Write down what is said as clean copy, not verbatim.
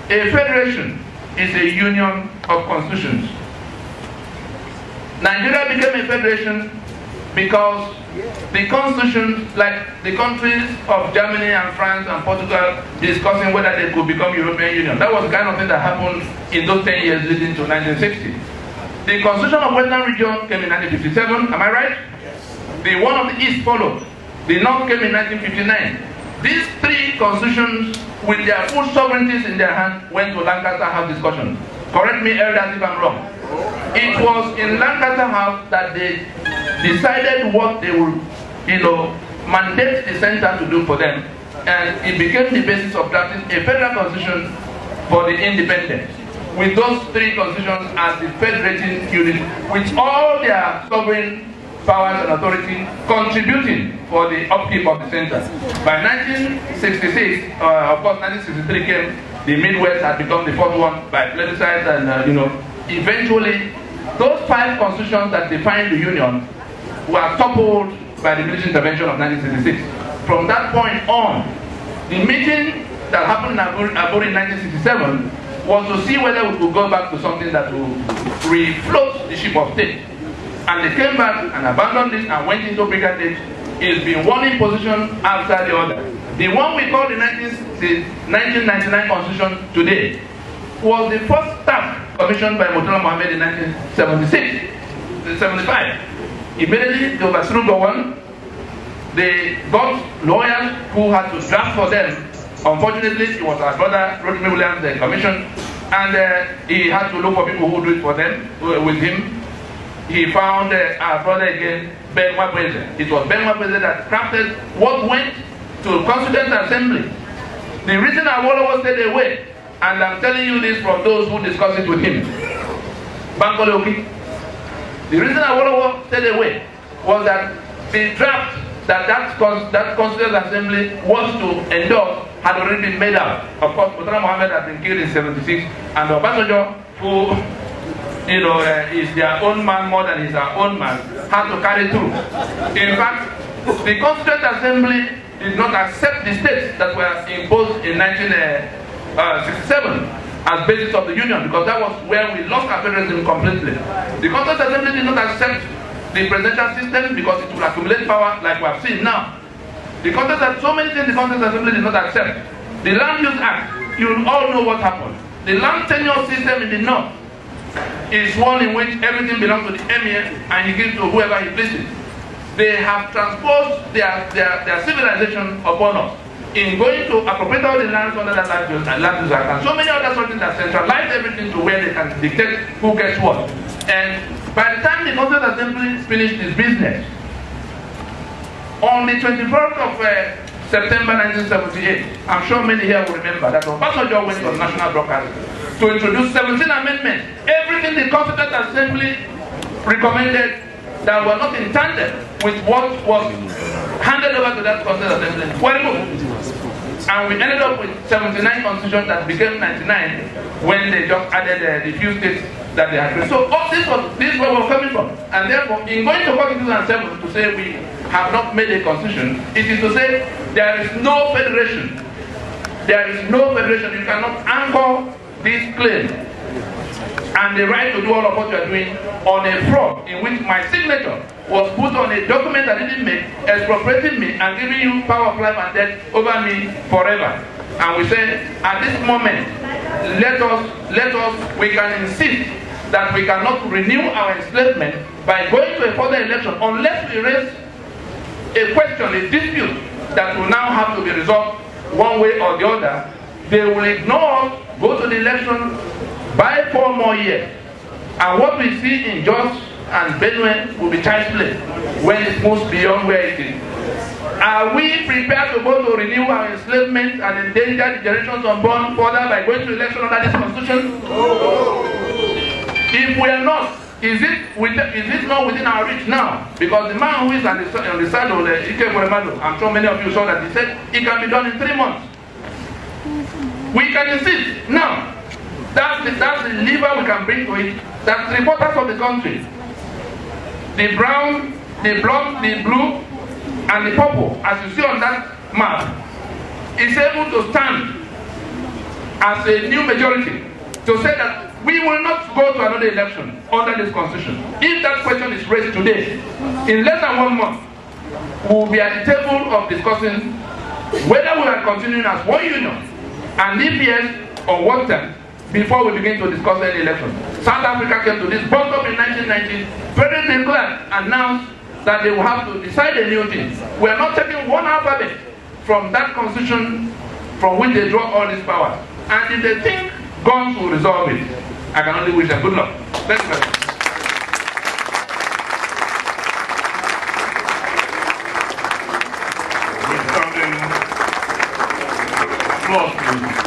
A federation is a union of constitutions. Nigeria became a federation because the constitutions, like the countries of Germany and France and Portugal, discussing whether they could become European Union. That was the kind of thing that happened in those 10 years leading to 1960. The Constitution of Western Region came in 1957, am I right? Yes. The one of the East followed. The North came in 1959. These three constitutions, with their full sovereignties in their hands, went to Lancaster House discussion. Correct me, elders, if I'm wrong. It was in Lancaster House that they decided what they would, mandate the center to do for them, and it became the basis of drafting a federal constitution for the independence, with those three constitutions as the federating unit, with all their sovereign powers and authority contributing for the upkeep of the center. By 1966, of course, 1963 came. The Midwest had become the fourth one by plebiscite, and eventually, those 5 constitutions that defined the union were toppled by the military intervention of 1966. From that point on, the meeting that happened in Aburi in 1967 was to see whether we could go back to something that would refloat the ship of state. And they came back and abandoned it and went into brigandage. It's been one imposition after the other. The one we call the 1999 Constitution today was the first staff commissioned by Murtala Mohammed in 1975. Immediately, they overthrew Gowon. They got lawyers who had to draft for them. Unfortunately, it was our brother, Rodney Williams, the commission, and he had to look for people who would do it for them, with him. He found our brother again, Ben Wabweze. It was Ben Wabweze that crafted what went to Constitn Assembly. The reason Awolowo stayed away, and I'm telling you this from those who discussed it with him, Bankole Oki. The reason Awolowo stayed away was that the draft that Constitn Assembly was to endorse had already been made out. Of course, Murtala Mohammed had been killed in '76, and Obasanjo, who is their own man more than he's our own man, had to carry through. In fact, the Constitn Assembly did not accept the states that were imposed in 1967 as basis of the union, because that was where we lost our federalism completely. The Constitn Assembly did not accept the presidential system because it would accumulate power like we have seen now. So many things the Constitn Assembly did not accept. The Land Use Act, you all know what happened. The land tenure system in the north is one in which everything belongs to the emir and he gives to whoever he pleases. They have transposed their civilization upon us in going to appropriate all the lands under that land use act, and so many other things that centralize everything to where they can dictate who gets what. And by the time the Constitn Assembly finished its business, on the 21st of September 1978, I'm sure many here will remember that Obasanjo went to the national broadcast to introduce 17 amendments. Everything the Constitn Assembly recommended that were not in tandem with what was handed over to that Constitn Assembly were removed. And we ended up with 79 constitutions that became 99 when they just added the few states that they had. So this is where we're coming from. And therefore, in going to Court 2007 to say we have not made a constitution, it is to say there is no federation. There is no federation. You cannot anchor this claim and the right to do all of what you are doing on a fraud in which my signature was put on a document that didn't make, expropriating me and giving you power of life and death over me forever. And we say, at this moment, let us, we can insist that we cannot renew our enslavement by going to a further election unless we raise a question, a dispute that will now have to be resolved one way or the other. They will ignore us, go to the election, buy 4 more years. And what we see in Jos and Benue will be child's play when it moves beyond where it is. Are we prepared to go to renew our enslavement and endanger the generations unborn further by going to election under this constitution? If we are not, is it not within our reach now? Because the man who is on the side of the Ike Boremado, I'm sure many of you saw that, he said it can be done in 3 months. We can insist now. That's the lever we can bring to it. That 3/4 of the country, the brown, the blood, the blue, and the purple, as you see on that map, is able to stand as a new majority to say that we will not go to another election under this constitution. If that question is raised today, in less than 1 month, we will be at the table of discussing whether we are continuing as one union, and if yes, on what terms, before we begin to discuss any election. South Africa came to this bump up in 1990, President de Klerk announced that they will have to decide a new thing. We are not taking one alphabet from that constitution from which they draw all these powers. And if they think guns will resolve it, I can only wish them good luck. Thank you very much. Applause, please.